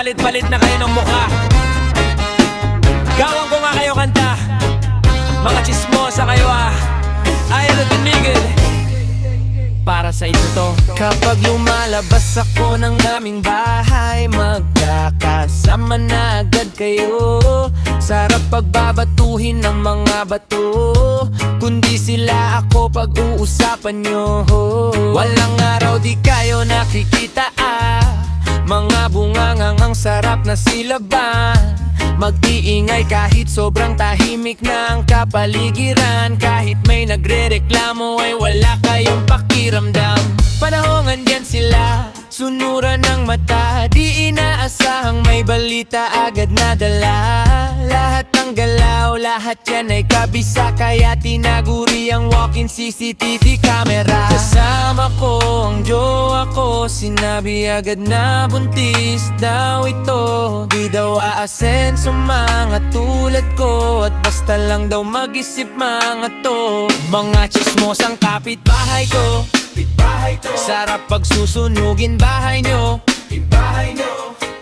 papalit-palit na kayo ng mukha. Gawan ko nga kayo kanta. Mga chismosa kayo ayaw na tumigil. Para sa inyo to. Kapag lumalabas ako ng aming bahay, magkakasama na agad kayo. Sarap pagbabatuhin ng mga bato, kundi sila ako pag-uusapan nyo. Walang araw di kayo nakikita mga bungangang ang sarap na silaban. Mag-iingay kahit sobrang tahimik na ang kapaligiran. Kahit may nagre-reklamo ay wala kayong pakiramdam. Panahongan yan sila, sunuran ng mata. Di inaasahang may balita agad na dala. Lahat ng galaw, lahat yan ay kabisa. Kaya tinaguri ang walk-in CCTV camera. Kasama ko ang jowa ko, sinabi agad na buntis daw ito. Di daw aasenso mga tulad ko, at basta lang daw mag-isip mga to. Mga chismosang kapitbahay ko, sarap pagsusunugin bahay nyo.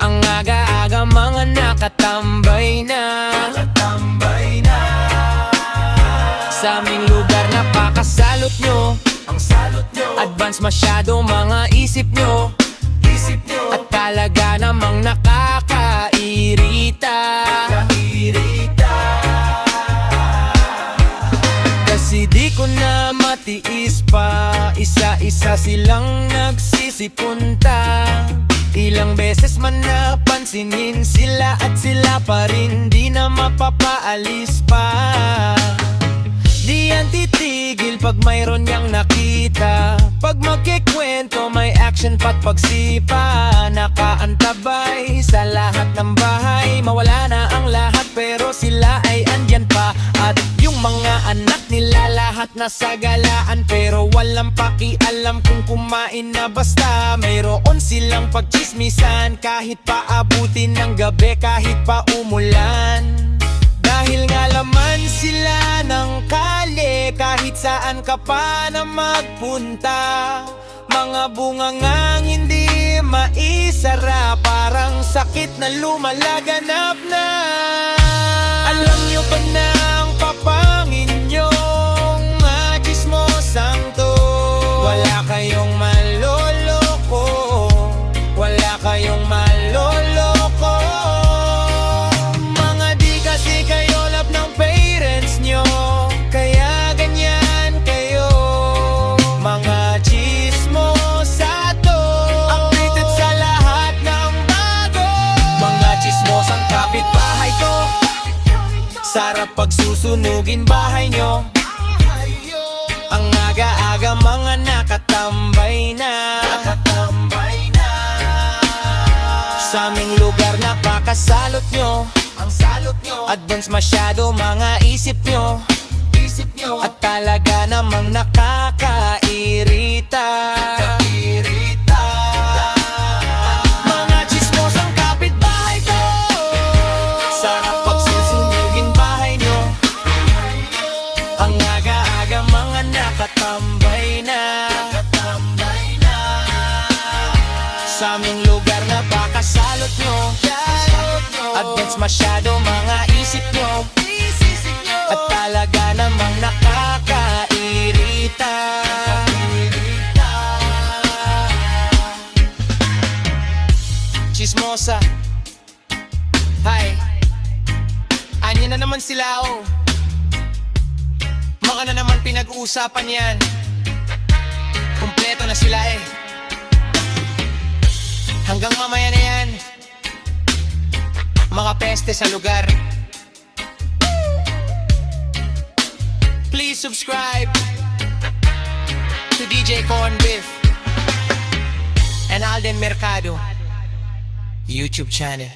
Ang aga-aga mga nakatambay na. Sa aming lugar napakasalot nyo. Advance masyado mga isip nyo. At talaga namang nakakairita. Kasi di ko na matiis pa, isa-isa silang nagsisipunta. Ilang beses man napansinin sila, at sila pa rin di na mapapaalis pa. Di yan titigil pag mayroon niyang nakita. Pag magkikwento may action pa't pagsipa. Nakaantabay sa lahat ng bahay. Mawala na ang lahat pero sila ay andyan pa. At yung mga anak nila lahat nasa galaan, pero walang pakialam kung kumain na basta. Mayroon silang pagchismisan kahit paabutin ng gabi, kahit pa umulan. Dahil nga laman sila ng kalye, kahit saan ka pa na magpunta. Mga bungangang hindi maisara, parang sakit na lumalaganap na. Alam nyo ba na ang papangin nyong mga chismosang to? Wala kayong maloloko, wala kayong maloloko. Mga di kasi kayo love ng parents nyo, kaya ganyan kayo. Mga chismosa to, updated sa lahat ng bago. Mga chismosang kapitbahay ko, sarap pagsusunugin bahay nyo. Ang aga-aga mga nakatambay na. Sa aming lugar napakasalot nyo. Advance masyado mga isip nyo. At talaga namang nakakairita. Mga chismosang kapitbahay ko, sarap pagsusunugin bahay nyo. Ang aga-aga mga nakatambay na. Sa aming lugar napakasalot nyo. Advance masyado mga isip nyo. At talaga namang nakakairita. Chismosa, hi. Anya na naman sila Mga na naman pinag-uusapan yan. Kumpleto na sila Hanggang mamaya na yan. Mga peste sa lugar. Please subscribe to DJ Corn Beef and Alden Mercado YouTube channel.